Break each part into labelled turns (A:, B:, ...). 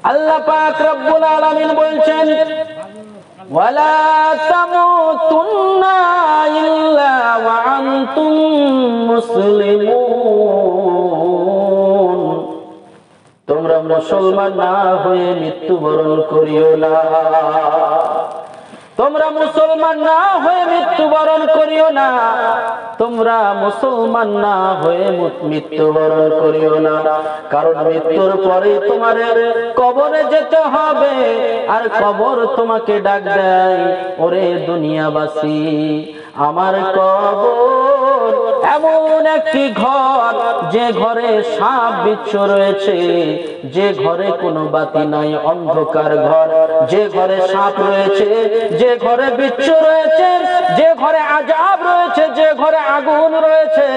A: আল্লাহ পাক রব্বুল আলামিন বলছেন ওয়ালা তামুতুন্না ইল্লা ওয়া আনতুম মুসলিমুন, তোমরা মুসলমান না হয়ে মৃত্যুবরণ করিও না। তোমরা মুসলমান না হয়ে মৃত্যুবরণ করিও না। তোমরা মুসলমান না হয়ে মৃত্যুবরণ করিও না, কারণ মৃত্যুর পরে তোমাদের কবরে যেতে হবে, আর কবর তোমাকে ডাক দেয়, ওরে দুনিয়াবাসী, আমার কবর এমন একটি ঘর, যে ঘরে সাপ বিচ্ছু রয়েছে, যে ঘরে কোনো বাতি নাই, অন্ধকার ঘর, যে ঘরে সাপ রয়েছে, যে ঘরে বিচ্ছু রয়েছে, যে ঘরে আযাব রয়েছে, যে ঘরে আগুন রয়েছে।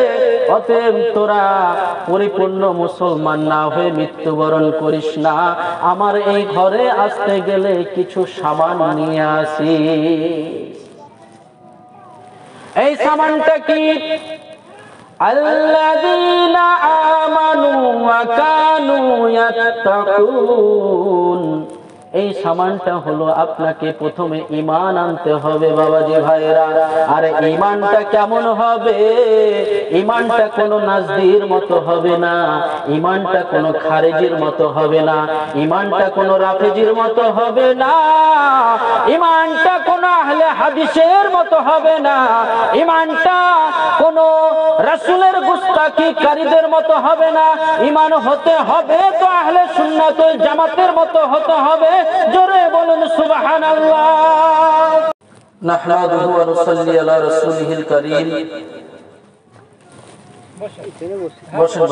A: অতএব তোরা পরিপূর্ণ মুসলমান না হয়ে মৃত্যুবরণ করিস না। আমার এই ঘরে আসতে গেলে কিছু সামান নিয়ে আসি। এই সামানটা কি? আল্লাযীনা আমানু ওয়া কানু ইয়াত্তাকুন। এই সামানটা হলো আপনাকে প্রথমে ঈমান আনতে হবে বাবাজি ভাইরা। আর ঈমানটা কেমন হবে? ঈমানটা কোনো নাজদীর মতো হবে না, ঈমানটা কোনো খারেজির মতো হবে না, ঈমানটা কোনো রাফেজির মতো হবে না, ঈমানটা কোনো আহলে হাদিসের মতো হবে না, ঈমানটা কোনো রাসূলের গুস্তাখিকারীদের মতো হবে না। ঈমান হতে হবে তো আহলে সুন্নাত ওয়াল জামাতের মতো হতে হবে। জোরে বলুন সুবহানাল্লাহ। নাহমাদুহু ওয়া নুসাল্লি আলা রাসূলিহিল কারীম। বসেন।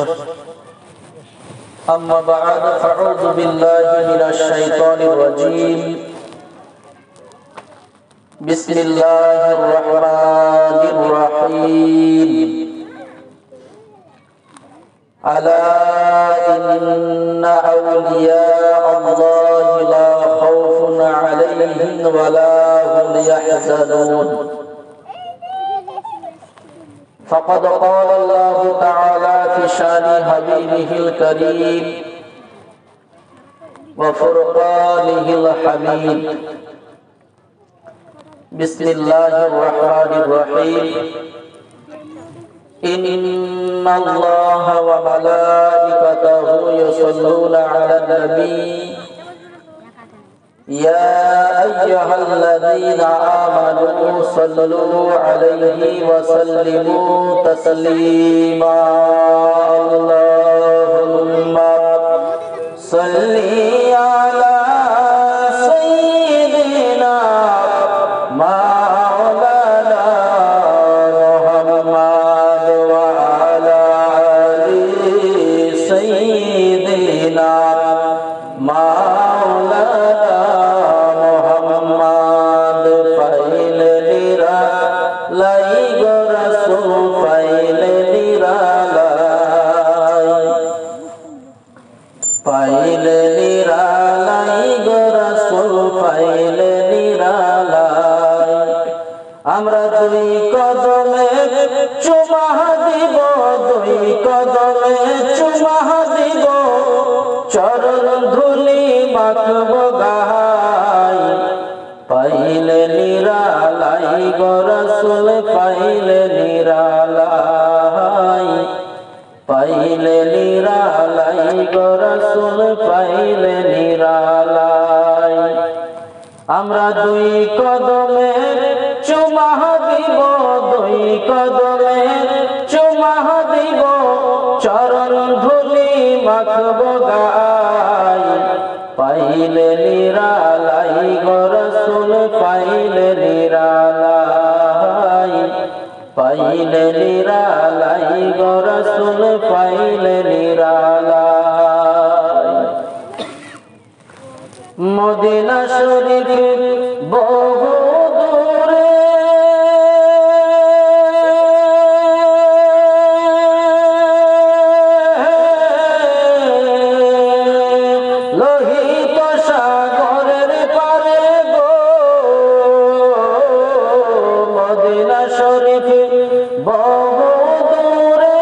A: আম্মা বা'দ, ফাআউযু বিল্লাহি মিনাশ শাইতানির রাজীম। বিসমিল্লাহির রাহমানির রাহিম। আলা ইন্না আউলিয়া আল্লাহি লা খাউফুন আলাইহিম ওয়া লা হুম ইয়াহজানুন। فقد قال الله تعالى في شان حبيبه الكريم وفرقانه الحميد. بسم الله الرحمن الرحيم. إن الله وملائكته يصلون على النبي يا أيها الذين آمنوا صلوا عليه وسلموا تسليما. اللهم صل على سيدنا مولانا محمد وعلى آل سيدنا مولانا محمد. ফাইল নিরা লাই গো রাসূল, ফাইল নিরা লাই, ফাইল নিরা লাই গো রাসূল, ফাইল নিরা লাই। আমরা দুই কদমে চুমা দিব, দুই কদমে চুমা দিব, চরণ ধুলি মাখব গায়। পাইলে নিরালাই গো রাসূল, পাইলে নিরালাই, পাইলে নিরালাই গো রাসূল, পাইলে নিরালাই। আমরা দুই কদমে চুমা দিব, দুই কদমে চুমা দিব, চরণ ধুলি মাখব গায়। পাইলে নিরালাই গো রাসূল, পাইলে নিরালাই, পাইলে নিরালাই গো রাসূল, পাইলে নিরালাই। মদিনা শরীফ বহু দূরে, লোহিত সাগরের পারে গো, মদিনা শরীফ বহু দূরে,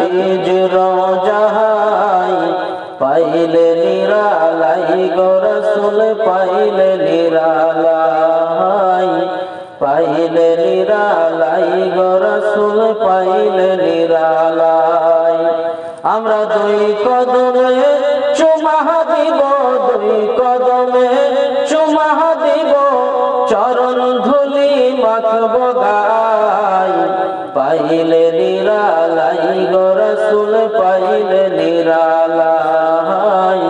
A: নবীজ রোজাই পাইলে নিরালাই গো রাসূল পাইলে নিরালাই পাইলে নিরালাই গো রাসূল পাইলে নিরালাই আমরা দুই কদমে চুমা দিব দুই কদমে চুমা দিব চরণ ধুলি মাখব গায় পাইলে নিরালাই গো রাসূল পাইলে নিরালাই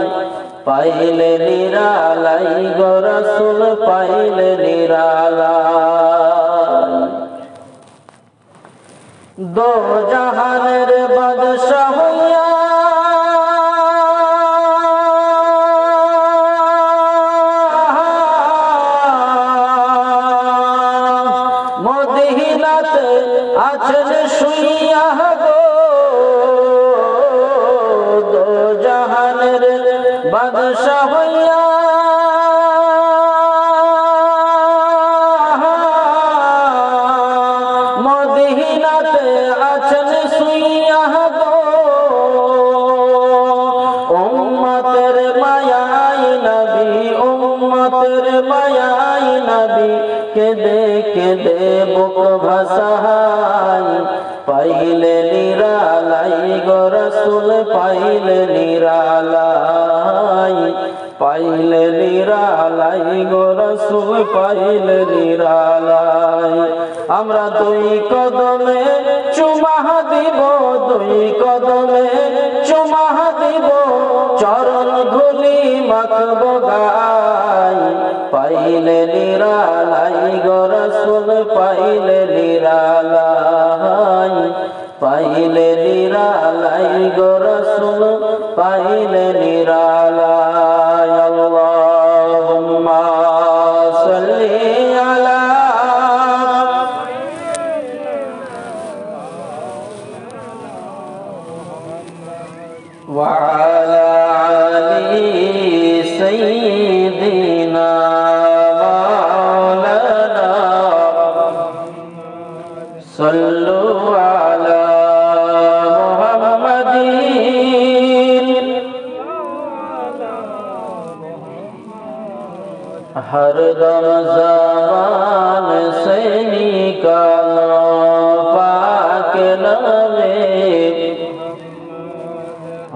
A: পাইলে নিরালাই গো রাসূল পাইলে নিরালাই দো জাহানের বাদশাহ হইয়া মদিনাতে আছেন শুইয়া গো দো জাহানের বাদশাহ হইয়া মদিনাতে আছেন শুইয়া গো উম্মতের মায়াই নবী উম্মতের মায়াই নবী কেঁদে কেঁদে বুক ভাসাই পাইলে নিরালাই গো রাসূল পাইলে নিরালাই পাইলে নিরালাই গো রাসূল পাইলে নিরালাই আমরা দুই কদমে চুমা দিব দুই কদমে চুমা দিব চরণ ধুলি মাখব গায় পাইলে নিরালাই গো রাসূল পাইলে নিরালাই পাইলে নিরালাই গো রাসূল পাইলে নিরালাই আল্লাহুম্মা সাল্লি আলা ওয়া আলা আলি সাইয়্যিদিনা মাওলানা সাল্লু আলা মুহাম্মাদিন हर दम ज़बान से निकालो पाक नबी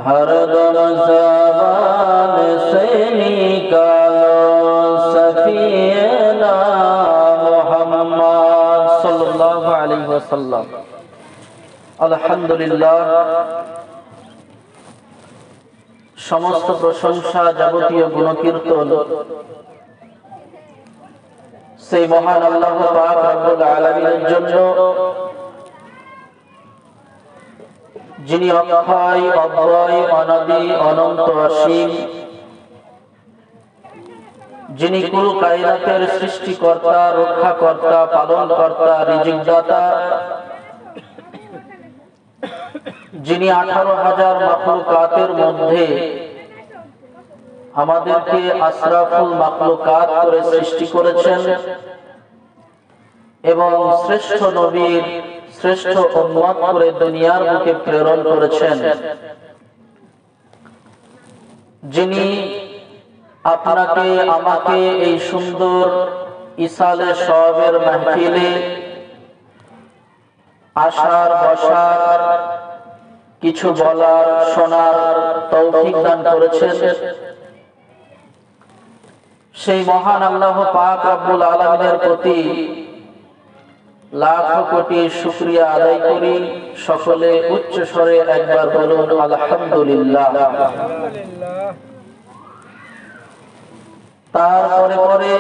A: हर दम ज़बान से निकालो सफीना मुहम्मद सल्लल्लाहु अलैहि वसल्लम अल्हम्दुलिल्लाह समस्त प्रशंसा जाबतीय गुणकीर्तन সেই মহান আল্লাহ পাক রব্বুল আলামিনের জন্য যিনি অক্ষয় অব্যয় অনাদি অনন্ত অসীম যিনি কুল কায়নাতের সৃষ্টিকর্তা রক্ষাকর্তা পালনকর্তা রিজিকদাতা যিনি 18,000 মাখলুকাতের মধ্যে আমাদেরকে আশরাফুল মাখলুকাত করে সৃষ্টি করেছেন এবং শ্রেষ্ঠ নবীর শ্রেষ্ঠ উম্মত করে দুনিয়ার বুকে প্রেরণ করেছেন যিনি আপনাকে আমাকে এই সুন্দর ইসালে সওয়াবের মাহফিলে আসার বসার কিছু বলার শোনার তৌফিক দান করেছেন সেই মহান আল্লাহ পাক রব্বুল আলামিনের প্রতি লাখ কোটি শুকরিয়া আদায় করি সকলে উচ্চ স্বরে একবার বলুন আলহামদুলিল্লাহ তারপরে পরে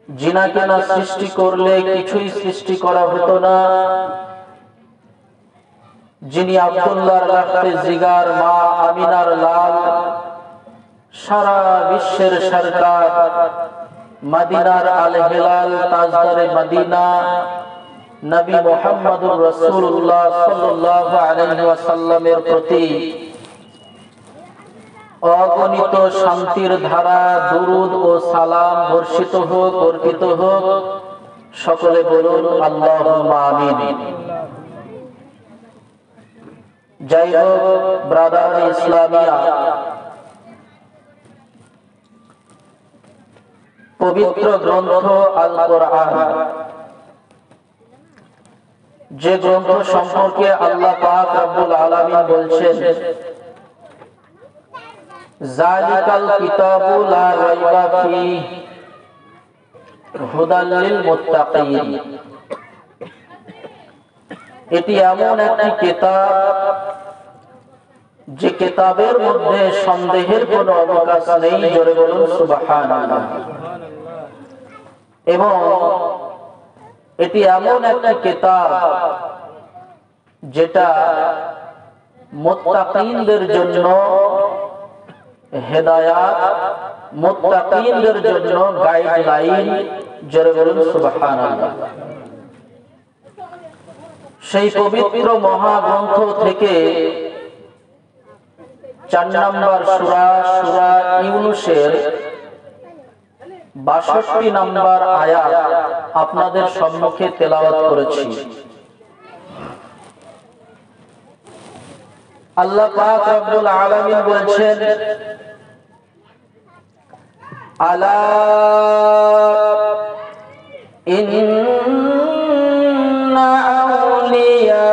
A: জিনাকে না সৃষ্টি করলে কিছুই সৃষ্টি করা হতো না যিনি আব্দুল্লাহর লাখে জিগার মা আমিনার লাল সারা বিশ্বের সরকার মদিনার আল হিলাল তাজদারে মদিনা নবী মুহাম্মদুর রাসূলুল্লাহ সাল্লাল্লাহু আলাইহি ওয়াসাল্লামের প্রতি অগণিত শান্তির ধারা দুরুদ ও সালাম বর্ষিত হোক অর্পিত হোক সকলে বলুন আল্লাহুম্মা আমিন যাই হোক ব্রাদার ইসলামিয়া পবিত্র গ্রন্থ আল কোরআন, যে গ্রন্থ সম্পর্কে আল্লাহ পাক রব্বুল আলামিন বলছেন যালিকাল কিতাবু লা রাইবা ফীহি হুদাল লিল মুত্তাকিন। এটি এমন একটি কিতাব যে কিতাবের মধ্যে সন্দেহের কোনো অবকাশ নেই। জোরে বলুন সুবহানাল্লাহ। এবং এটি এমন একটি কিতাব যেটা মুত্তাকিনদের জন্য হেদায়াত, মুত্তাকিনদের জন্য গাইডলাইন। জোরে বলুন সুবহানাল্লাহ। সেই পবিত্র মহাগ্রন্থ থেকে 4 নম্বর সূরা সূরা ইউনূসের 62 নম্বর আয়াত আপনাদের সম্মুখে তেলাওয়াত করেছি। আল্লাহ পাক রব্বুল আলামিন বলছেন আলা ইন্না আউলিয়া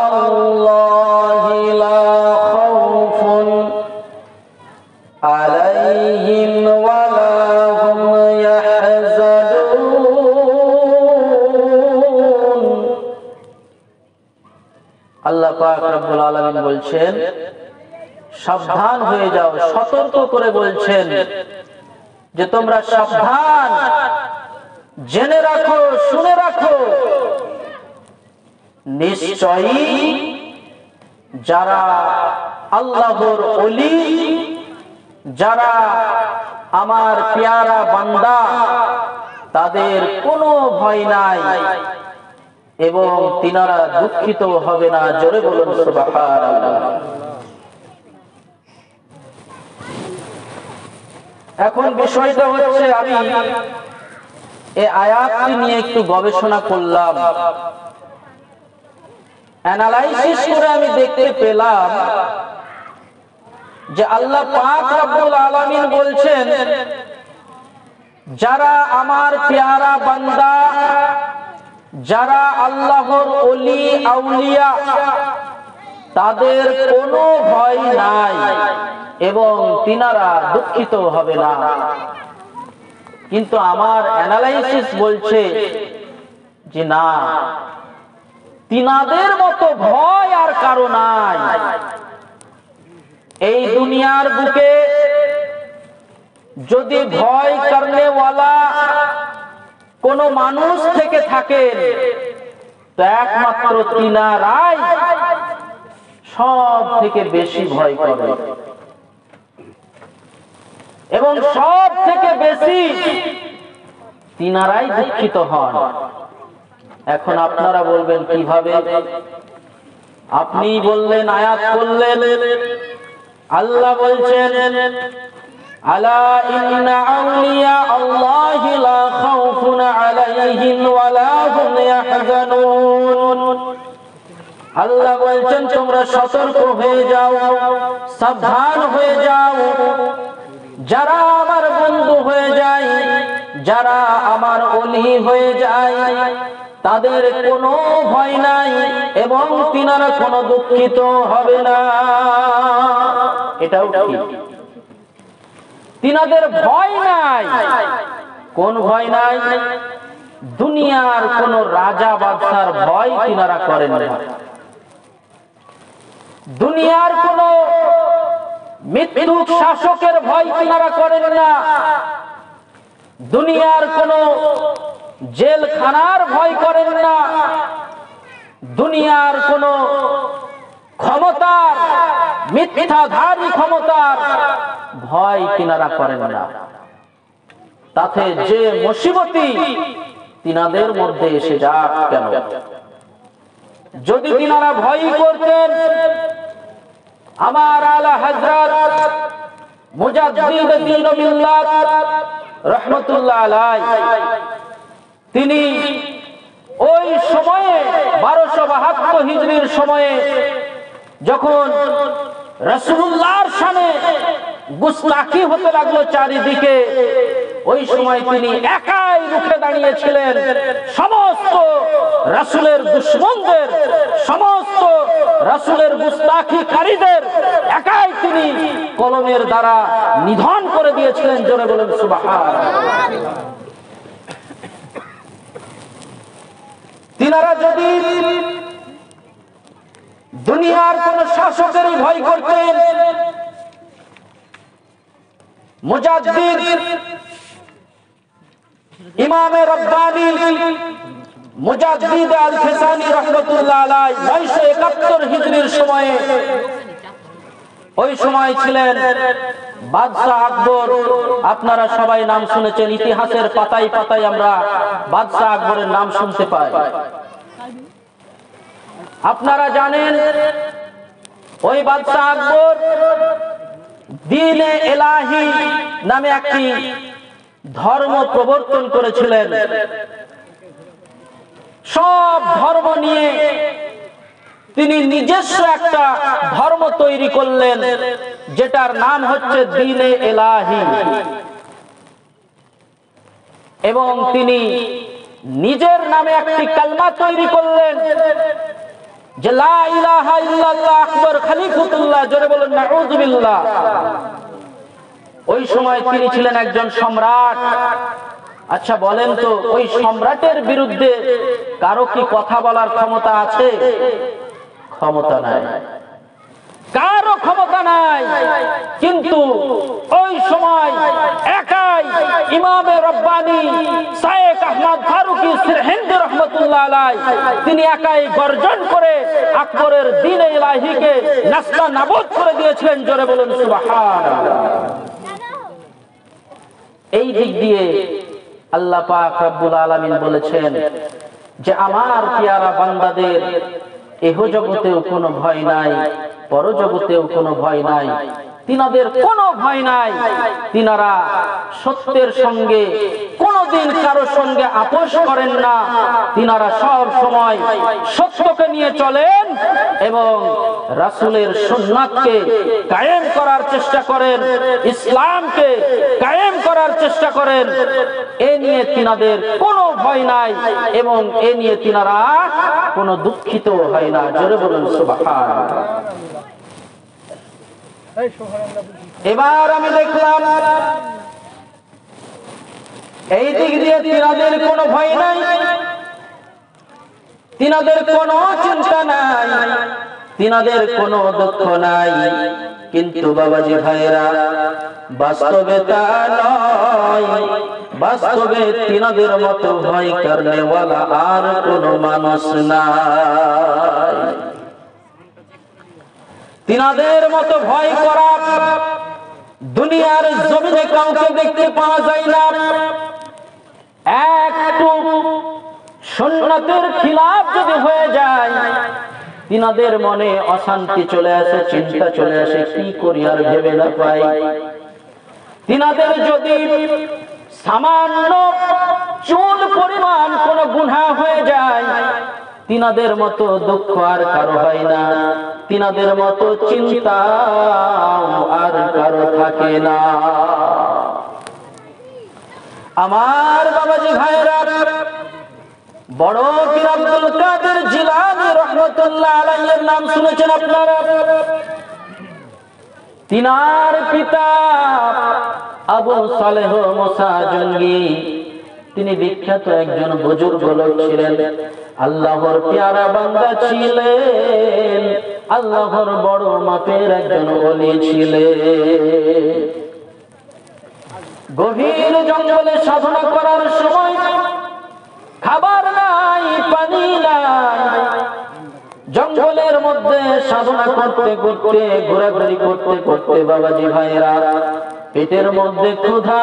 A: আল্লাহি লা খাউফুন আলাইহিম ওয়া লা হুম ইয়াহজানুন। আল্লাহ পাক রব্বুল আলামিন বলছেন সাবধান হয়ে যাও, সতর্ক করে বলছেন যে তোমরা সাবধান, জেনে রাখো, শুনে রাখো, নিশ্চয়ই যারা আল্লাহর ওলি, যারা আমার পেয়ারা বান্দা, তাদের কোনো ভয় নাই এবং তিনারা দুঃখিত হবে না। জোরে বলুন সুবহানাল্লাহ। এখন বিষয়টা হচ্ছে, আমি এই আয়াতটি নিয়ে একটু গবেষণা করলাম, অ্যানালাইসিস করে আমি দেখতে পেলাম যে আল্লাহ পাক রব্বুল আলামিন বলছেন যারা আমার পেয়ারা বান্দা, যারা আল্লাহর ওলি আউলিয়া, তাদের কোনো ভয় নাই এবং তিনারা দুঃখিত হবে না। কিন্তু আমার অ্যানালাইসিস বলছে যে না, তিনাদের মতো ভয় আর কারো নাই। এই দুনিয়ার বুকে যদি ভয় করনেওয়ালা কোন মানুষ থেকে থাকেন তো একমাত্র তিনারাই সব থেকে বেশি ভয় করে এবং সব থেকে বেশি তিনারাই দুঃখিত হন। এখন আপনারা বলবেন কিভাবে? আপনি বললেন, আয়াত বললেন, আল্লাহ বলছেন আলা ইন্না আউলিয়া আল্লাহি লা খাউফুন আলাইহিম ওয়া লা হুম ইয়াহজানুন। আল্লাহ বলছেন তোমরা সতর্ক হয়ে যাও, সাবধান হয়ে যাও, যারা আমার বন্ধু হয়ে যায়, যারা আমার ওলি হয়ে যায়, তাদের কোনো ভয় নাই এবং তিনারা কোনো দুঃখিত হবে না। এটাও ঠিক, তিনাদের ভয় নাই। কোন ভয় নাই? দুনিয়ার কোন রাজা বাদশার ভয় তিনারা করেন না, দুনিয়ার কোন মৃত্যুক শাসকের ভয় তিনারা করেন না, দুনিয়ার কোন জেলখানার ভয় করেন না, দুনিয়ার কোন ক্ষমতার, মিথ্যাধারী ক্ষমতার ভয় তিনারা করেন না। তাতে যে মুসিবতি তিনাদের মধ্যে এসে যাক কেন, যদি তিনারা ভয় করতেন, আমার আলা হযরত মুজাদ্দিদ দ্বীন ও মিল্লাত রাহমাতুল্লাহ আলাইহি, তিনি ওই সময়ে 1272 হিজরির সময়ে যখন রাসূলুল্লাহর শানে গুস্তাখি হতে লাগলো চারিদিকে, ওই সময় তিনি একাই রুখে দাঁড়িয়েছিলেন সমস্ত রাসূলের দুশমনদের, সমস্ত রাসূলের গুস্তাখিকারীদের একাই তিনি কলমের দ্বারা নিধন করে দিয়েছিলেন। জোরে বলেন সুবহানাল্লাহ। তিনারা যদি দুনিয়ার কোন শাসকেরই ভয় করতেন, মুজাদ্দিদ ইমামে রব্বানী মুজাদ্দিদ আল ফিসানি রাহমাতুল্লাহ আলাইহি 971 হিজরির সময়ে, ওই সময় ছিলেন বাদশাহ আকবর। আপনারা সবাই নাম শুনেছেন, ইতিহাসের পাতায় পাতায় আমরা বাদশাহ আকবরের নাম শুনতে পাই। আপনারা জানেন ওই বাদশাহ আকবর দ্বীনে ইলাহি নামে একটি ধর্ম প্রবর্তন করেছিলেন। সব ধর্ম নিয়ে তিনি নিজস্ব একটা ধর্ম তৈরি করলেন, যেটার নাম হচ্ছে দ্বীনে ইলাহি। এবং তিনি নিজের নামে একটি কালমা তৈরি করলেন যে লা ইলাহা ইল্লাল্লাহ আকবর খলিফাতুল্লাহ। জোরে বলেন নাউযুবিল্লাহ। ওই সময় তিনি ছিলেন একজন সম্রাট। আচ্ছা বলেন তো, ওই সম্রাটের বিরুদ্ধে কারো কি কথা বলার ক্ষমতা আছে? ক্ষমতা নাই, কারো ক্ষমতা নাই। কিন্তু ওই সময় একাই ইমামে রব্বানী শাইখ আহমদ ফারুকি সিরহিন্দি রাহমাতুল্লাহ আলাইহি তিনি একাই গর্জন করে আকবরের দ্বীনে ইলাহিকে নাস্তানাবুদ করে দিয়েছিলেন। জোরে বলুন সুবহানাল্লাহ। এই দিক দিয়ে আল্লাহ পাক রব্বুল আলামিন বলেছেন যে আমার পেয়ারা বান্দাদের এহ জগতেও কোনো ভয় নাই, পরজগতেও কোনো ভয় নাই। তিনাদের কোনো ভয় নাই। তিনারা সত্যের সঙ্গে কোনোদিন কারোর সঙ্গে আপোষ করেন না। তিনারা সব সময় সত্যকে নিয়ে চলেন এবং রাসূলের সুন্নাতকে কায়েম করার চেষ্টা করেন, ইসলামকে কায়েম করার চেষ্টা করেন। এ নিয়ে তিনাদের কোনো ভয় নাই এবং এ নিয়ে তিনারা কোনো দুঃখিত হয় না। জোরে বলুন সুবহানাল্লাহ। এবার আমি দেখলাম এই দিক দিয়ে তিনাদের কোনো ভয় নাই, তিনাদের কোনো চিন্তা নাই, তিনাদের কোনো দুঃখ নাই। কিন্তু বাবাজি ভাইরা, বাস্তবে তা নয়। বাস্তবে তিনাদের মতো ভয় করনেওয়ালা আর কোনো মানুষ নাই। তিনাদের মতো ভয় করা দুনিয়ার জমিনে কাউকে দেখতে পাওয়া যায় না। একটু সুন্নাতের খিলাফ যদি হয়ে যায়, তিনাদের মনে অশান্তি চলে আসে, চিন্তা চলে আসে, কি করি আর ভেবে না পাই। তিনাদের যদি সামান্য চুল পরিমাণ কোনো গুনাহ হয়ে যায়, তিনাদের মতো দুঃখ আর কারো হয় না, তিনাদের মতো চিন্তা আর কারো থাকে না। আমার বাবাজি ভাইরা, বড় পীর আব্দুল কাদের জিলানী রাহমাতুল্লাহ আলাইহির নাম শুনেছেন আপনারা? তিনার পিতা আবু সালেহ মুসা জঙ্গি, তিনি বিখ্যাত একজন বুজুর্গ লোক ছিলেন, আল্লাহর পেয়ারা বান্দা ছিলেন, আল্লাহর বড় মাপের একজন ওলি ছিলেন। গভীর জঙ্গলে সাধনা করার সময় খাবার নাই, পানি নাই, জঙ্গলের মধ্যে সাধনা করতে করতে, ঘোরাঘুরি করতে করতে বাবাজি ভাইরা, পেটের মধ্যে ক্ষুধা,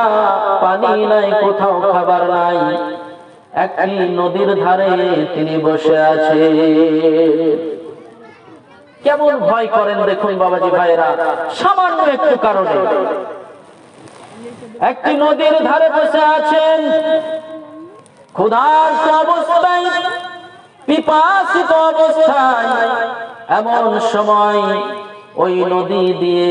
A: পানি নাই, কোথাও খাবার নাই। একটি নদীর ধারে তিনি বসে আছে। কেমন ভয় করেন দেখুন বাবাজি ভাইরা, সামান্য একটু কারণে। একটি নদীর ধারে বসে আছেন, ক্ষুধার্ত অবস্থায়, পিপাসিত অবস্থায়, এমন সময় ওই নদী দিয়ে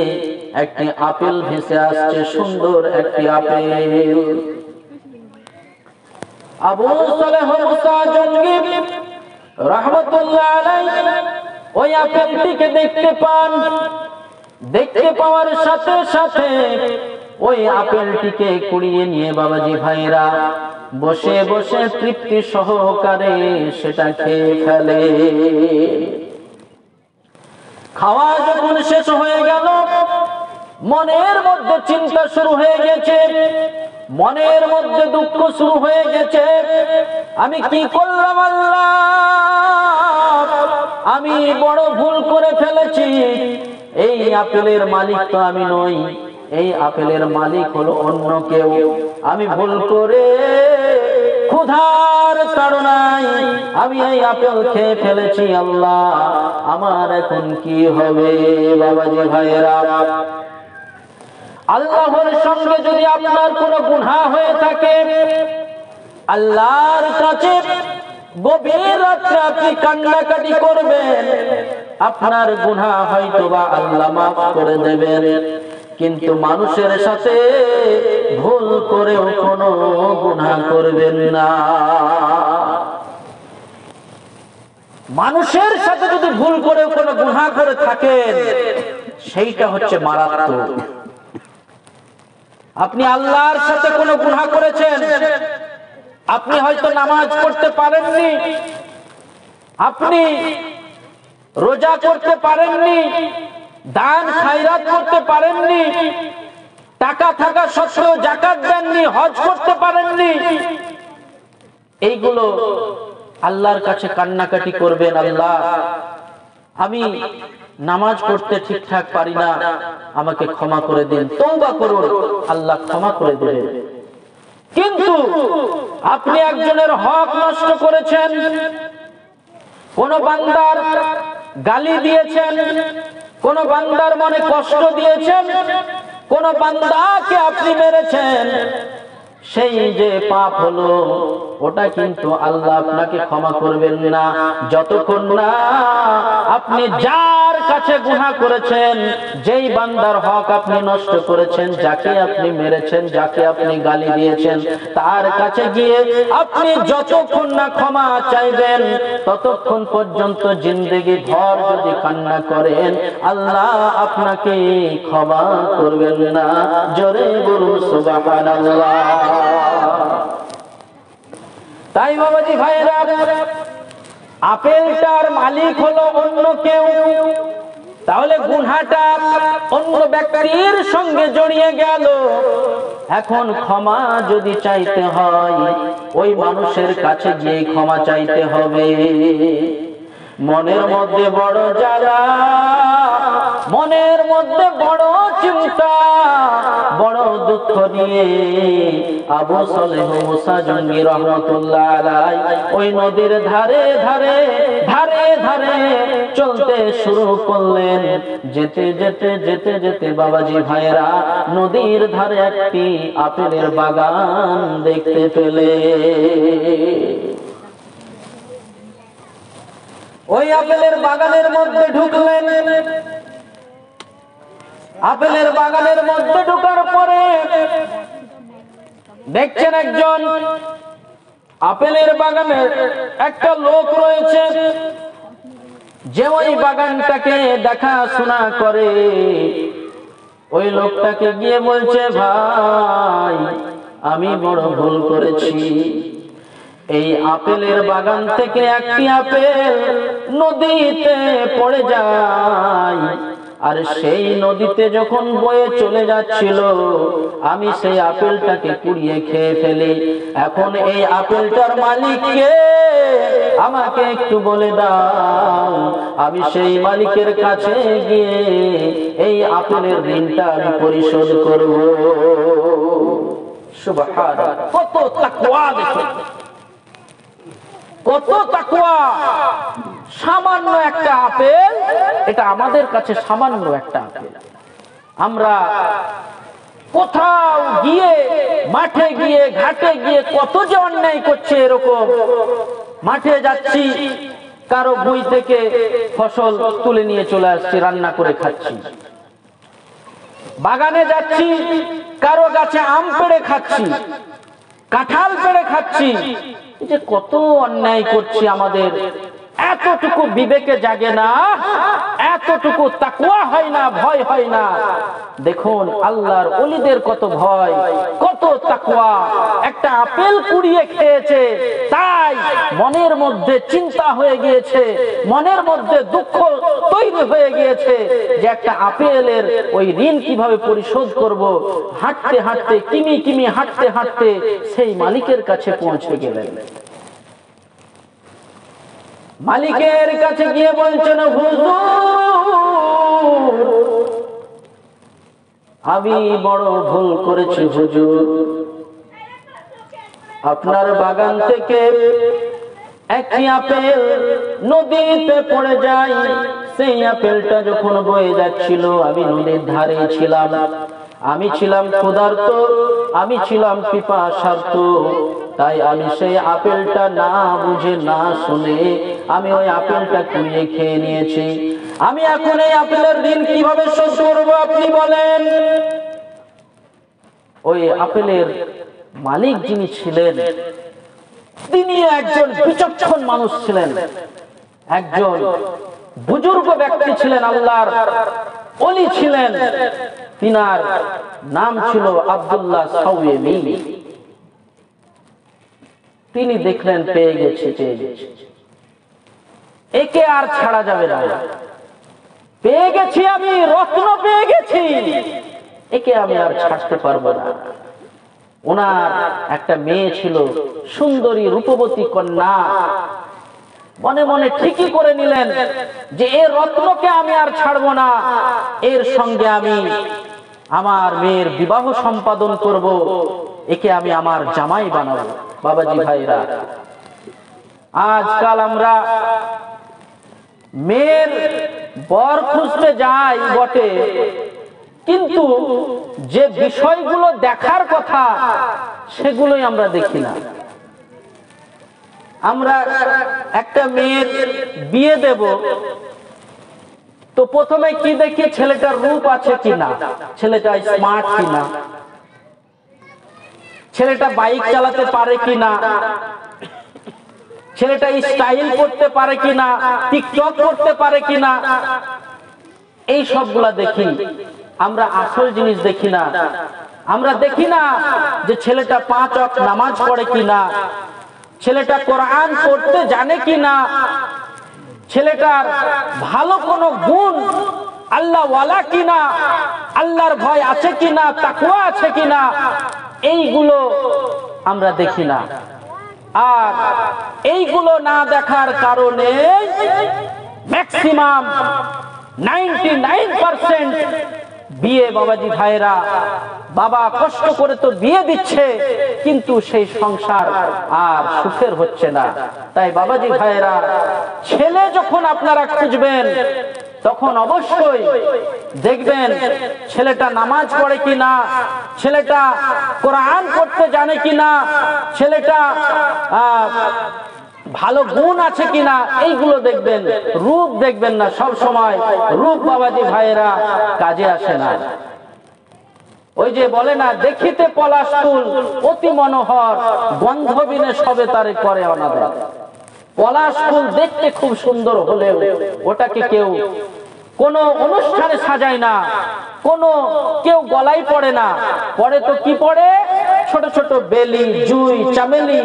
A: একটি আপেল ভেসে আসছে, সুন্দর একটি আপেল। আবু সালেহ মুসা জঙ্গি রাহমাতুল্লাহ আলাইহি ওই আপেলটিকে দেখতে পান। দেখতে পাওয়ার সাথে সাথে ওই আপেলটিকে কুড়িয়ে নিয়ে বাবাজি ভাইরা বসে বসে তৃপ্তি সহকারে সেটা খেয়ে ফেলে। খাওয়া যখন শেষ হয়ে গেল, মনের মধ্যে চিন্তা শুরু হয়ে গেছে, মনের মধ্যে দুঃখ শুরু হয়ে গেছে। আমি কি করলাম আল্লাহ, আমি বড় ভুল করে ফেলেছি। এই আপেলের মালিক তো আমি নই, এই আপেলের মালিক হলো অন্য কেউ। আমি ভুল করে ক্ষুধার কারণায় আমি এই আপেল খেয়ে ফেলেছি। আল্লাহ, আমার এখন কি হবে? বাবাজি ভাইয়েরা, আল্লাহর সঙ্গে যদি আপনার কোনো গুনাহ হয়ে থাকে, আল্লাহর কাছে গভীর রাত্রে আপনি কান্নাকাটি করবেন, আপনার গুনাহ হয়তোবা আল্লাহ মাফ করে দেবেন। কিন্তু মানুষের সাথে ভুল করেও কোনো গুনাহ করবেন না। মানুষের সাথে যদি ভুল করেও কোনো গুনাহ করে থাকেন, সেইটা হচ্ছে মারাত্মক। আপনি আল্লাহর সাথে কোনো গুনাহ করেছেন, আপনি হয়তো নামাজ পড়তে পারেননি, আপনি রোজা করতে পারেননি, দান খায়রাত করতে পারেননি, টাকা থাকা সত্ত্বেও যাকাত দেননি, হজ করতে পারেননি। এইগুলো আল্লাহর কাছে কান্নাকাটি করবেন, আল্লাহ আমি নামাজ পড়তে ঠিকঠাক পারি না, আমাকে ক্ষমা করে দিন। তওবা করুন, আল্লাহ ক্ষমা করে দেবেন। কিন্তু আপনি একজনের হক নষ্ট করেছেন, কোন বান্দার গালি দিয়েছেন, কোন বান্দার মনে কষ্ট দিয়েছেন, কোন বান্দাকে আপনি মেরেছেন, সেই যে পাপ হলো ওটা কিন্তু আল্লাহ আপনাকে ক্ষমা করবেন না যতক্ষণ না আপনি যার কাছে গুনাহ করেছেন, যেই বান্দার হক আপনি নষ্ট করেছেন, যাকে আপনি মেরেছেন, যাকে আপনি গালি দিয়েছেন, তার কাছে গিয়ে আপনি যতক্ষণ না ক্ষমা চাইবেন ততক্ষণ পর্যন্ত জিন্দেগি ভর যদি কান্না করেন, আল্লাহ আপনাকে ক্ষমা করবেন না। জোরে বলুন সুবহানাল্লাহ। তাই বাবাজি ভাইরা, আপেলটার মালিক হলো অন্য কেউ, তাহলে গুনাহটা অন্য ব্যক্তির সঙ্গে জড়িয়ে গেল। এখন ক্ষমা যদি চাইতে হয়, ওই মানুষের কাছে গিয়ে ক্ষমা চাইতে হবে। মনের মধ্যে বড় জ্বালা, মনের মধ্যে বড় চিন্তা, বড় দুঃখ নিয়ে আবু সালেহ মুসা জঙ্গি রাহমাতুল্লাহ আলাইহি ওই নদীর ধারে ধারে ধারে ধারে চলতে শুরু করলেন। যেতে যেতে যেতে যেতে বাবাজি ভাইরা নদীর ধারে একটি আপেলের বাগান দেখতে পেলে। ওই আপেলের বাগানের মধ্যে ঢুকলেন। আপেলের বাগানের মধ্যে ঢোকার পরে দেখছেন একজন আপেলের বাগানে একটা লোক রয়েছে, যে ওই বাগানটাকে দেখাশোনা করে। ওই লোকটাকে গিয়ে বলছে, ভাই আমি বড় ভুল করেছি, এই আপেলের বাগান থেকে একটি আপেল নদীতে পড়ে যায়, আর সেই নদীতে যখন বয়ে চলে যাচ্ছিল আমি সেই আপেলটাকে কুড়িয়ে খেয়ে ফেলি। এখন এই আপেলটার মালিক কে আমাকে একটু বলে দাও, আমি সেই মালিকের কাছে গিয়ে এই আপেলের ঋণটা আমি পরিশোধ করব। সুবহানাল্লাহ, কত তাকওয়া দেখুন, কত তাকওয়া। সামান্য একটা আপেল, এটা আমাদের কাছে সামান্য একটা আপেল। আমরা কোথাও গিয়ে, মাঠে গিয়ে, ঘাটে গিয়ে কত যে অন্যায় করছে। এরকম মাঠে যাচ্ছি, কারো ভুঁই থেকে ফসল তুলে নিয়ে চলে আসছি, রান্না করে খাচ্ছি। বাগানে যাচ্ছি, কারো গাছে আম পেড়ে খাচ্ছি, কাঁঠাল পেড়ে খাচ্ছি। এই যে কত অন্যায় করছি, আমাদের এতটুকু বিবেকে জাগে না, এতটুকু তাকওয়া হয় না, ভয় হয় না। দেখুন আল্লাহর ওলিদের কত ভয়, কত তাকওয়া। একটা আপেল কুড়িয়ে খেয়েছে, তাই মনের মধ্যে চিন্তা হয়ে গিয়েছে, মনের মধ্যে দুঃখ তৈরি হয়ে গিয়েছে যে একটা আপেলের ওই ঋণ কিভাবে পরিশোধ করব। হাঁটতে হাঁটতে, কিমি কিমি হাঁটতে হাঁটতে সেই মালিকের কাছে পৌঁছে গেলেন। মালিকের কাছে গিয়ে বলছেন, হুজুর আমি বড় ভুল করেছি হুজুর, আপনার বাগান থেকে একটি আপেল নদীতে পড়ে যায়। সেই আপেলটা যখন বয়ে যাচ্ছিল, আমি নদীর ধারে ছিলাম, আমি ছিলাম ক্ষুধার্ত, আমি ছিলাম পিপাসার্ত, তাই আমি সেই আপেলটা না বুঝে না শুনে আমি ওই আপেলটা কুড়িয়ে খেয়ে নিয়েছি। আমি এখন এই আপেলের ঋণ কিভাবে শোধ করবো আপনি বলেন? ওই আপেলের মালিক যিনি ছিলেন, তিনি একজন বিচক্ষণ মানুষ ছিলেন, একজন বুজুর্গ ব্যক্তি ছিলেন, আল্লাহর ওলি ছিলেন। তিনার নাম ছিল আব্দুল্লাহ সাওয়েমি। তিনি দেখলেন পেয়ে গেছে, একে আর ছাড়া যাবে না, পেয়ে গেছি আমি, রত্ন পেয়ে গেছি, একে আমি আর ছাড়তে পারবো না। ওনার একটা মেয়ে ছিল, সুন্দরী রূপবতী কন্যা। মনে মনে ঠিকই করে নিলেন যে এর রত্নকে আমি আর ছাড়বো না, এর সঙ্গে আমি আমার মেয়ের বিবাহ সম্পাদন করব, একে আমি আমার জামাই বানাবো। বাবাজি ভাইরা, আজকাল আমরা মেয়ের বর খুঁজতে যাই বটে, কিন্তু যে বিষয়গুলো দেখার কথা সেগুলোই আমরা দেখি না। আমরা একটা মেয়ের বিয়ে দেব তো প্রথমে কি দেখি? ছেলেটার রূপ আছে কিনা, ছেলেটা স্মার্ট কিনা, ছেলেটা বাইক চালাতে পারে কিনা, ছেলেটা স্টাইল করতে পারে কিনা, টিকটক করতে পারে কিনা, এই সবগুলা দেখি। আমরা আসল জিনিস দেখি না। আমরা দেখি না যে ছেলেটা 5 ওয়াক্ত নামাজ পড়ে কিনা, ছেলেটা কোরআন পড়তে জানে কিনা, ছেলেটার ভালো কোনো গুণ আল্লাহ ওয়ালা কিনা, আল্লাহর ভয় আছে কিনা, তাকওয়া আছে কিনা, এইগুলো আমরা দেখি না। আর এইগুলো না দেখার কারণে ম্যাক্সিমাম 99% বিয়ে, বাবাজি ভাইরা, বাবা কষ্ট করে তো বিয়ে দিচ্ছে, কিন্তু সেই সংসার আর সুখের হচ্ছে না। তাই বাবাজি ভাইরা, ছেলে যখন আপনারা খুঁজবেন তখন অবশ্যই দেখবেন ছেলেটা নামাজ পড়ে কিনা, ছেলেটা কোরআন পড়তে জানে কিনা, ছেলেটা ভালো গুণ আছে কিনা, এইগুলো দেখবেন। রূপ দেখবেন না সব সময়। রূপ বাবাজি ভাইয়েরা কাজে আসে না। ওই যে বলে না, দেখিতে পলাশ ফুল অতি মনোহর, গন্ধ বিনে সবে তারে করে অনাদর। পলাশ ফুল দেখতে খুব সুন্দর হলেও ওটাকে কেউ কোনো অনুষ্ঠানে সাজায় না, কোনো কেউ গলায় পড়ে না। পড়ে তো কি পড়ে? ছোট ছোট বেলি, জুই, চামেলি,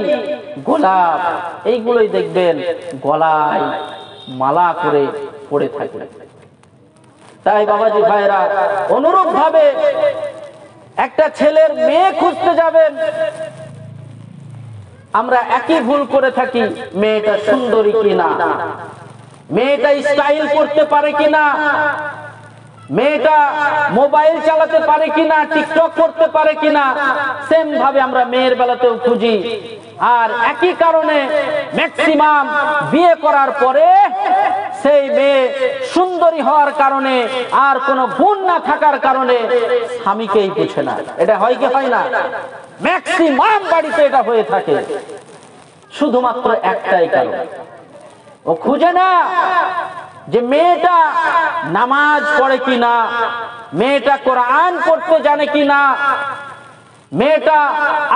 A: গোলাপ, এইগুলোই দেখবেন গলায় মালা করে পড়ে থাকে। তাই বাবাজি ভাইরা, অনুরূপ ভাবে একটা ছেলের মেয়ে খুঁজতে যাবেন, আমরা একই ভুল করে থাকি। মেয়েটা সুন্দরী কিনা, মেয়েটা স্টাইল করতে পারে কিনা, মেয়েটা মোবাইল চালাতে পারে কিনা, টিকটক করতে পারে কিনা, সেম ভাবে আমরা মেয়ের বেলাতেও খুঁজি। আর একই কারণে ম্যাক্সিমাম বিয়ে করার পরে সেই মেয়ে সুন্দরী হওয়ার কারণে আর কোনো গুণ না থাকার কারণে স্বামীকেই পুছে না। এটা হয় কি হয় না? ম্যাক্সিমাম বাড়িতে এটা হয়ে থাকে। শুধুমাত্র একটাই কারণ, ও খুঁজে না যে মেয়েটা নামাজ পড়ে কিনা, মেয়েটা কোরআন পড়তে জানে কিনা, মেয়েটা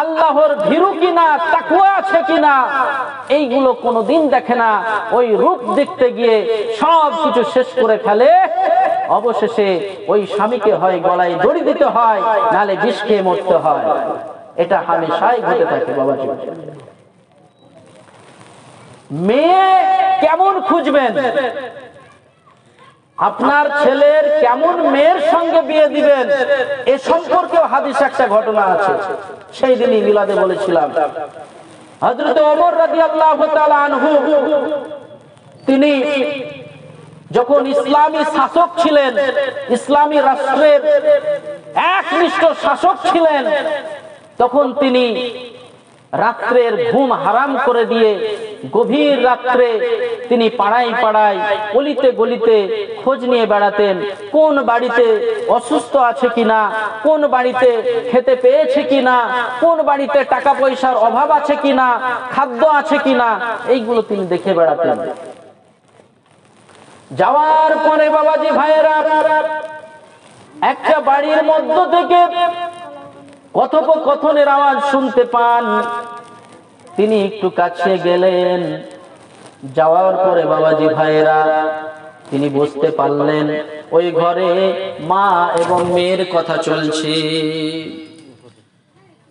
A: আল্লাহর ভীরু কিনা, তাকওয়া আছে কিনা, এইগুলো কোনোদিন দেখে না। ওই রূপ দেখতে গিয়ে সব কিছু শেষ করে ফেলে। অবশেষে ওই স্বামীকে হয় গলায় দড়ি দিতে হয়, নালে বিষ খেয়ে মরতে হয়। এটা হামেশাই ঘটে থাকে বাবাজি। মেয়ে কেমন খুঁজবেন? আপনার ছেলের কেমন মেয়ের সঙ্গে বিয়ে দিবেন এ সম্পর্কেও হাদিসে একটা ঘটনা আছে। সেই দিনই মিলাদে বলেছিলাম, হযরত ওমর রাদিয়াল্লাহু তাআলা আনহু তিনি যখন ইসলামী শাসক ছিলেন, ইসলামী রাষ্ট্রের একনিষ্ঠ শাসক ছিলেন, তখন তিনি রাত্রের ঘুম হারাম করে দিয়ে গভীর রাত্রে তিনি পাড়ায় পাড়ায় গলিতে গলিতে খোঁজ নিয়ে বেড়াতেন। কোন বাড়িতে অসুস্থ আছে কিনা, কোন বাড়িতে খেতে পেয়েছে কিনা, কোন বাড়িতে টাকা পয়সার অভাব আছে কিনা, খাদ্য আছে কিনা, এইগুলো তিনি দেখে বেড়াতেন। যাওয়ার পরে বাবাজি ভাইয়েরা, একটা বাড়ির মধ্য থেকে কথোপকথনের আওয়াজ শুনতে পান। তিনি একটু কাছে গেলেন। যাওয়ার পরে বাবাজি ভাইয়েরা, তিনি বুঝতে পারলেন ওই ঘরে মা এবং মেয়ের কথা চলছে।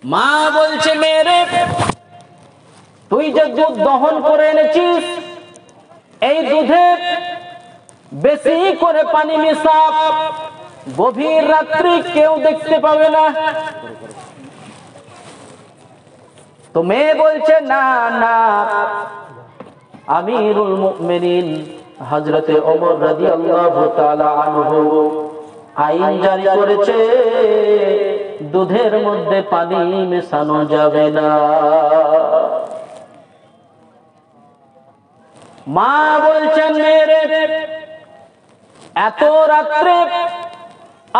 A: মা বলছে, মেয়েরে, তুই যে দুধ দহন করে এনেছিস, এই দুধে বেশি করে পানি মেশা, গভীর রাত্রি কেউ দেখতে পাবে না। তো মেয়ে বলছে, না না, আমিরুল মুমিনিন হযরতে ওমর রাদিয়াল্লাহু তাআলা আনহু আইন জারি করেছে, দুধের মধ্যে পানি মেশানো যাবে না। মা বলছেন, মেরে, এত রাত্রে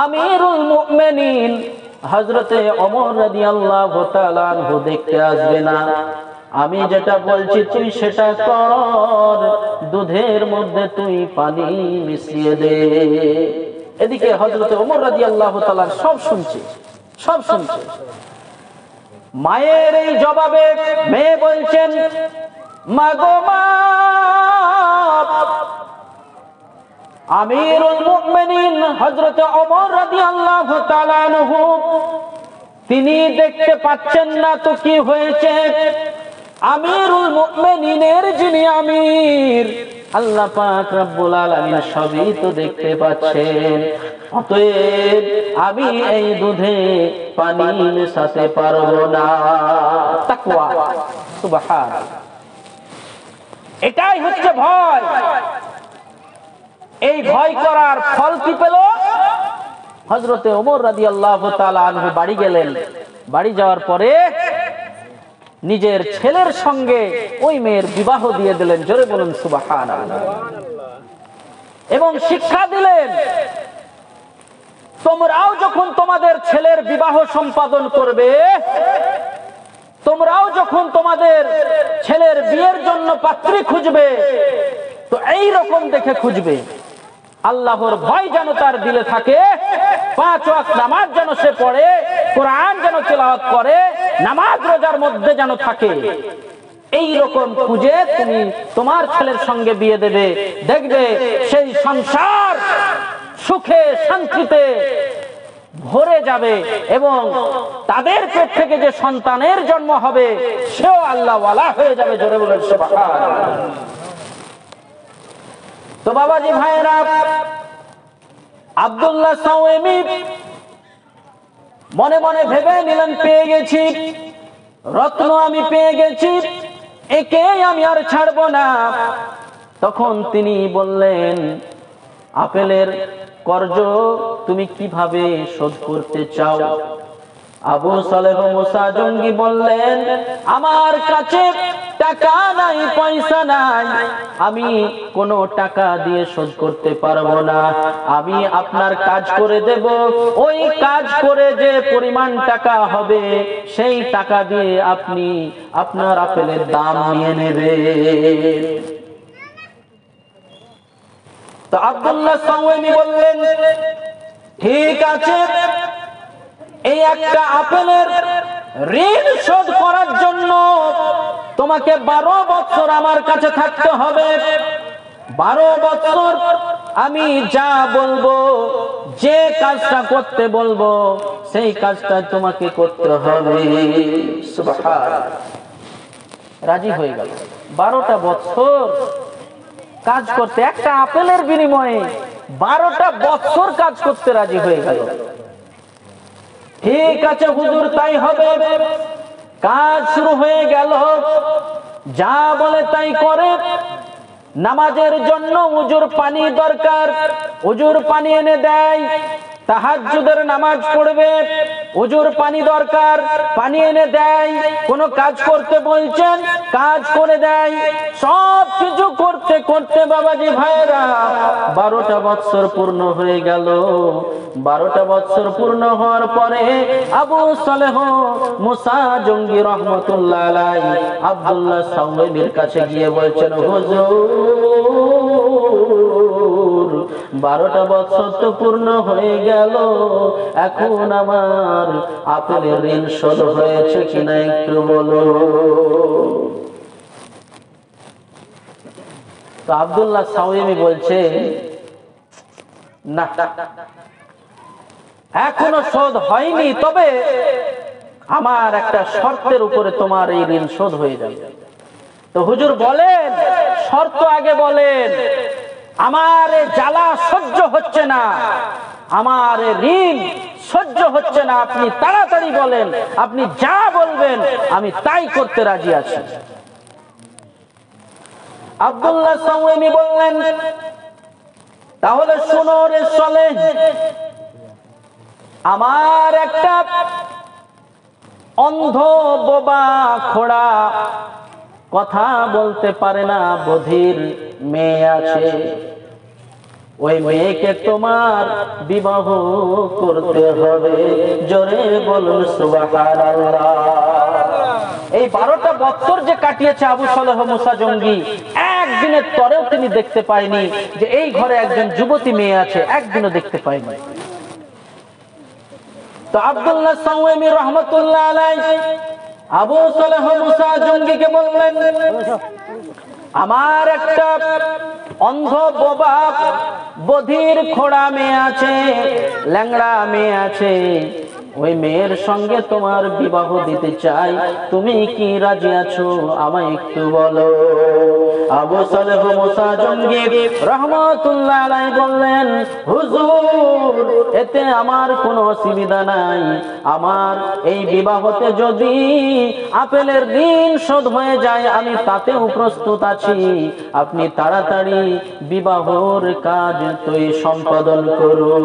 A: আমিরুল মুমিনিন হযরতে ওমর রাদিয়াল্লাহু তাআলা আনহু দেখতে আসবে না। আমি যেটা বলছি তুই সেটা কর, দুধের মধ্যে তুই পানি মিশিয়ে দে। এদিকে হযরতে ওমর রাদিয়াল্লাহু তাআলা সব শুনছে, সব শুনছে। মায়ের এই জবাবে মেয়ে বলছেন, মা গো মা, আমিরুল মুমিনিন হযরত ওমর রাদিয়াল্লাহু তাআলা আনহু তিনি দেখতে পাচ্ছেন না তো কি হয়েছে? আমিরুল মুমিনিনের যিনি আমির আল্লাহ পাক রব্বুল আলামিন সবই তো দেখতে পাচ্ছেন। অতএব আমি এই দুধে পানি মেশাতে পারবো না। তাকওয়া, সুবহানাল্লাহ। এটাই হচ্ছে ভয়। এই ভয় করার ফল কি পেল? হযরতে ওমর রাদিয়াল্লাহু তাআলা আনহু বাড়ি গেলেন। বাড়ি যাওয়ার পরে নিজের ছেলের সঙ্গে ওই মেয়ের বিবাহ দিয়ে দিলেন। জোরে বলুন সুবহানাল্লাহ। এবং শিক্ষা দিলেন, তোমরাও যখন তোমাদের ছেলের বিবাহ সম্পাদন করবে, তোমরাও যখন তোমাদের ছেলের বিয়ের জন্য পাত্রী খুঁজবে, তো এই রকম দেখে খুঁজবে, আল্লাহর ভয় যেন তার দিলে থাকে, 5 ওয়াক্ত নামাজ যেন সে পড়ে, কোরআন যেন তেলাওয়াত করে, নামাজ রোজার মধ্যে যেন থাকে। এই রকম খুঁজে তুমি তোমার ছেলের সঙ্গে বিয়ে দেবে। দেখবে সেই সংসার সুখে শান্তিতে ভরে যাবে এবং তাদের পেট থেকে যে সন্তানের জন্ম হবে সেও আল্লাহ ওয়ালা হয়ে যাবে। জোরে বলেন সুবহানাল্লাহ। তো বাবাজি ভাইরা, আব্দুল্লাহ সাওয়েমি মনে মনে ভেবে নিলেন, পেয়ে গেছি, রত্ন আমি পেয়ে গেছি, একে আমি আর ছাড়বো না। তখন তিনি বললেন, আপেলের কর্জ তুমি কিভাবে শোধ করতে চাও? আবু সালেহ মুসা জঙ্গি বললেন, আমার কাছে টাকা নাই, পয়সা নাই, আমি কোনো টাকা দিয়ে শোধ করতে পারবো না। আমি আপনার কাজ করে দেব, ওই কাজ করে যে পরিমাণ টাকা হবে সেই টাকা দিয়ে আপনি আপনার আপেলের দাম নিয়ে নেবেন। তো আব্দুল্লাহ সাওয়ামি বললেন, ঠিক আছে, এই একটা আপেলের ঋণ শোধ করার জন্য তোমাকে 12 বছর আমার কাছে থাকতে হবে। 12 বছর আমি যা বলবো, যে কাজটা করতে বলবো, সেই কাজটা তোমাকে করতে হবে। সুবহানাল্লাহ। রাজি হয়ে গেল। 12টা বছর কাজ করতে, একটা আপেলের বিনিময়ে 12টা বছর কাজ করতে রাজি হয়ে গেল। ঠিক আছে হুজুর, তাই হবে। কাজ শুরু হয়ে গেল, যা বলে তাই করে। নামাজের জন্য উজুর পানি দরকার, উজুর পানি এনে দেয়। তাহাজ্জুদের নামাজ পড়বে, উজুর পানি দরকার, পানি এনে দেয়। কোন কাজ করতে বলছেন, কাজ করে দেয়। সব কিছু করতে করতে বাবাজি ভাইরা 12টা বছর পূর্ণ হয়ে গেল। 12টা বছর পূর্ণ হওয়ার পরে আবু সালেহ মুসা জঙ্গি রহমতুল্লাহ আলাইহি আব্দুল্লাহ সাওয়ামির কাছে গিয়ে বলছেন, হুজুর 12টা বছর তো পূর্ণ হয়ে গেল, এখন আমার আপেলের ঋণ শোধ হয়েছে কিনা একটু বলো। তো আব্দুল্লাহ সাওয়ামি বলছে, না, এখনো শোধ হয়নি, তবে আমার একটা শর্তের উপরে তোমার এই ঋণ শোধ হয়ে যাবে। তো হুজুর বলেন, শর্ত আগে বলেন। আমার জ্বালা সহ্য হচ্ছে না, আমার ঋণ সহ্য হচ্ছে না, আপনি তাড়াতাড়ি বলেন, আপনি যা বলবেন আমি তাই করতে রাজি আছি। আব্দুল্লাহ সাওয়ামি বললেন, তাহলে শোনো রে সালেহ, আমার একটা অন্ধ বোবা খোড়া, কথা বলতে পারে না, বধির মেয়ে আছে। ওই মেয়েকে তোমার বিবাহ করতে হবে। জোরে বলুন সুবহানাল্লাহ। এই 12টা বছর যে কাটিয়েছে আবু সালেহ মুসা জঙ্গি, একদিনের তরেও তিনি দেখতে পায়নি যে এই ঘরে একজন যুবতী মেয়ে আছে, একদিনও দেখতে পায়নি। তো আব্দুল্লাহ সাওয়ামি রহমতুল্লাহ আলাইহি আবু সালেহ মুসা জঙ্গিকে বললেন, আমার একটা অন্ধ বোবা বধির খোড়া মেয়ে আছে, ল্যাংড়া মেয়ে আছে, ওই মেয়ের সঙ্গে তোমার বিবাহ দিতে চাই, তুমি কি রাজি আছো? আমায় একটু বলো। আবু সালেহ মুসা জঙ্গি রহমতুল্লাহ আলাইহি বললেন, হুজুর, এতে আমার কোনো অসুবিধা নাই। আমার এই বিবাহতে যদি আপেলের ঋণ শোধ হয়ে যায়, আমি তাতেও প্রস্তুত আছি। আপনি তাড়াতাড়ি বিবাহর কাজ তুই সম্পাদন করুন।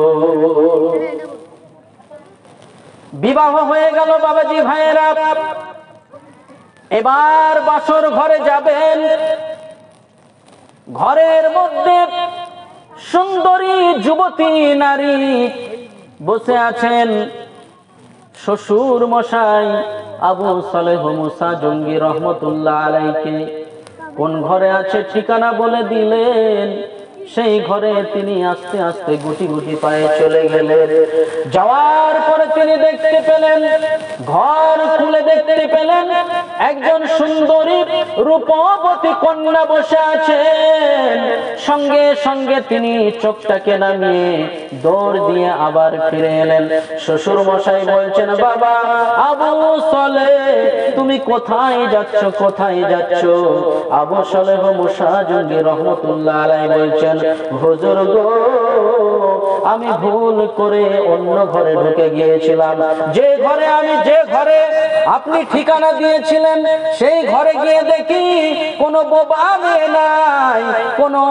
A: বিবাহ হয়ে গেল বাবাজি ভাইয়েরা। এবার বাসর ঘরে যাবেন। ঘরের মধ্যে সুন্দরী যুবতী নারী বসে আছেন। শ্বশুর মশাই আবু সালেহ মুসা জঙ্গি রহমতুল্লাহ আলাইহিকে কোন ঘরে আছে ঠিকানা বলে দিলেন। সেই ঘরে তিনি আস্তে আস্তে গুটি গুটি পায়ে চলে গেলেন। যাওয়ার পরে তিনি দেখতে পেলেন, ঘর খুলে দেখতে পেলেন একজন সুন্দরী রূপবতী কন্যা বসে আছেন। সঙ্গে সঙ্গে তিনি চোখটাকে নামিয়ে দৌড় দিয়ে আবার ফিরে এলেন। শ্বশুর মশাই বলছেন, বাবা আবু সালেহ, তুমি কোথায় যাচ্ছ, কোথায় যাচ্ছ? আবু সালেহ মুসা জঙ্গি রহমতুল্লাহ আলাইহি বলছেন, হুজুর গো, আমি ভুল করে অন্য ঘরে ঢুকে গিয়েছিলাম। যে ঘরে আপনি ঠিকানা দিয়েছিলেন, সেই ঘরে গিয়ে দেখি কোনো বোবা মেয়ে নাই, কোনো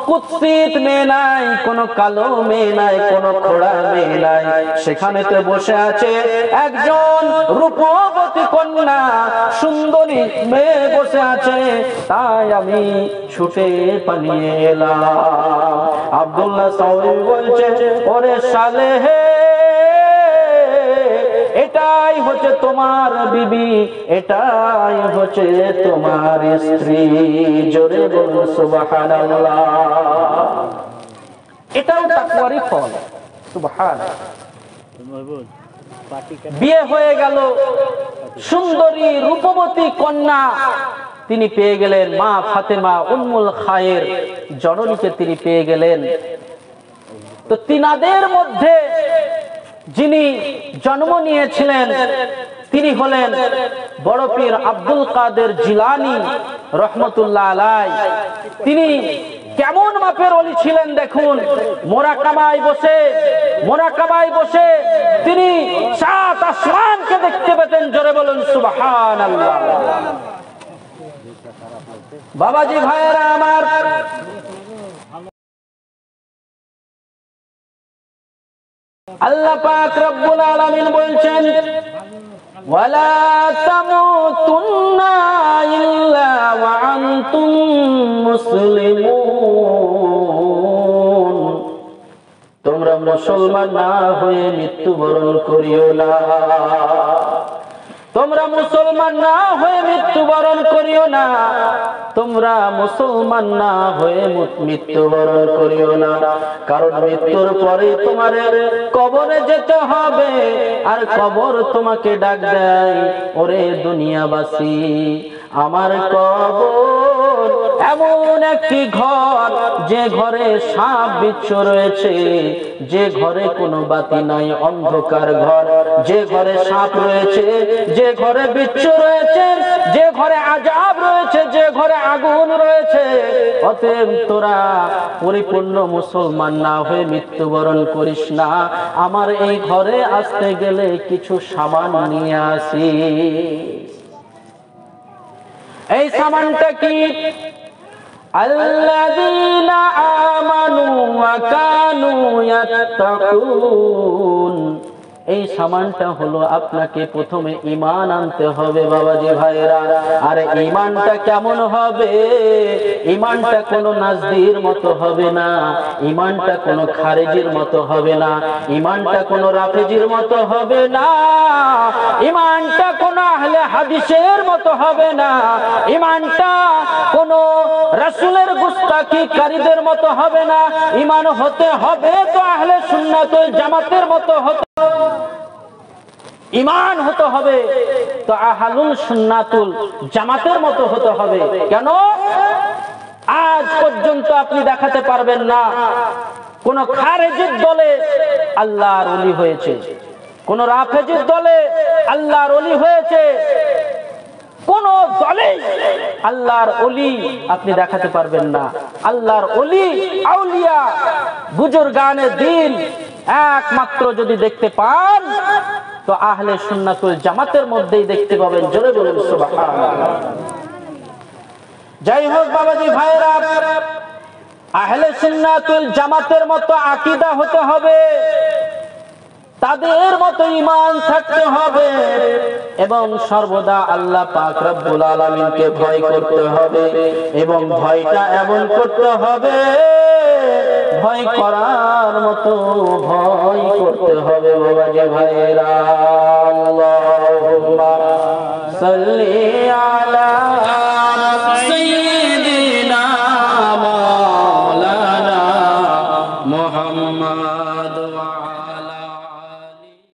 A: কুৎসিত মেয়ে নাই, কোনো কালো মেয়ে নাই, কোনো খোড়া মেয়ে নাই। সেখানে তো বসে আছে একজন রূপবতী কন্যা, সুন্দরী মেয়ে বসে আছে। তাই আমি ছুটে পালিয়ে এলাম। আব্দুল্লাহ সাওয়ামি বলছে, ওরে সালেহ, এটাই হচ্ছে তোমার বিবি, এটাই হচ্ছে তোমার স্ত্রী। জোরে বলুন সুবহানাল্লাহ। এটাও তাকওয়ারই ফল। সুবহানাল্লাহ। বিয়ে হয়ে গেল, সুন্দরী রূপবতী কন্যা তিনি পেয়ে গেলেন, মা ফাতেমা উম্মুল খায়ের জননীকে তিনি পেয়ে গেলেন। তো তিনাদের মধ্যে যিনি জন্ম নিয়েছিলেন তিনি হলেন বড় পীর আব্দুল কাদের জিলানী রহমতুল্লাহ আলাইহি। তিনি কেমন মাপের ওলি ছিলেন দেখুন, মোরাকাবায় বসে তিনি সাত আসমানকে দেখতে পেতেন। জোরে বলুন সুবহানাল্লাহ। বাবাজি ভাইয়েরা আমার, আল্লাহ পাক রব্বুল আলামিন বলছেন, ওয়ালা তামুতুন্না ইল্লা ওয়া আনতুম মুসলিমুন, তোমরা মুসলমান না হয়ে মৃত্যুবরণ করিও না। তোমরা মুসলমান না হয়ে মৃত্যুবরণ করিও না। তোমরা মুসলমান না হয়ে মৃত্যুবরণ করিও না, কারণ মৃত্যুর পরে তোমার কবরে যেতে হবে, আর কবর তোমাকে ডাক দেয়, ওরে দুনিয়াবাসী, আমার কবর এমন একটি ঘর, যে ঘরে সাপ বিচ্ছু রয়েছে, যে ঘরে কোনো বাতি নাই, অন্ধকার ঘর, যে ঘরে সাপ রয়েছে, যে ঘরে বিচ্ছু রয়েছে, যে ঘরে আযাব রয়েছে, যে ঘরে আগুন রয়েছে। অতএব তোরা পরিপূর্ণ মুসলমান না হয়ে মৃত্যুবরণ করিস না। আমার এই ঘরে আসতে গেলে কিছু সামান নিয়ে আসি। এই সামানটা কি? আল্লাযীনা আমানু ওয়া কানু ইয়াত্তাকুন। এই সামানটা হলো আপনাকে প্রথমে ঈমান আনতে হবে বাবাজি ভাইরা। আর ঈমানটা কেমন হবে? ঈমানটা কোনো নাজদীর মতো হবে না, ঈমানটা কোনো খারেজির মতো হবে না, ঈমানটা কোনো রাফেজির মতো হবে না, ঈমানটা কোনো আহলে হাদিসের মতো হবে না, ঈমানটা কোনো রাসূলের গুস্তাখিকারীদের মতো হবে না। ঈমান হতে হবে তো আহলে সুন্নাত ওয়াল জামাতের মতো হতে, ঈমান হতে হবে তো আহলুল সুন্নাতুল জামাতের মতো হতে হবে। কেন? আজ পর্যন্ত আপনি দেখাতে পারবেন না কোন খারেজির দলে আল্লাহর ওলি হয়েছে, কোন রাফেজির দলে আল্লাহর ওলি হয়েছে, কোন দলে আল্লাহর ওলি আপনি দেখাতে পারবেন না। আল্লাহর ওলি, আউলিয়া, বুজুর্গানে দ্বীন একমাত্র যদি দেখতে পান তো আহলে সুন্নাতুল জামাতের মধ্যেই দেখতে পাবেন। জোরে বলুন সুবহানাল্লাহ। যাই হোক বাবাজি ভাইরা, আহলে সুন্নাতুল জামাতের মতো আকীদা হতে হবে, তাদের মতো ঈমান থাকতে হবে, এবং সর্বদা আল্লাহ পাক রব্বুল আলামিনকে ভয় করতে হবে, এবং ভয়টা এমন করতে হবে, ভয় করার মতো ভয় করতে হবে বাবাজি ভাইরা। আল্লাহুম্মা সাল্লি আলা সাইয়্যিদিনা মাওলানা মুহাম্মদ ওয়া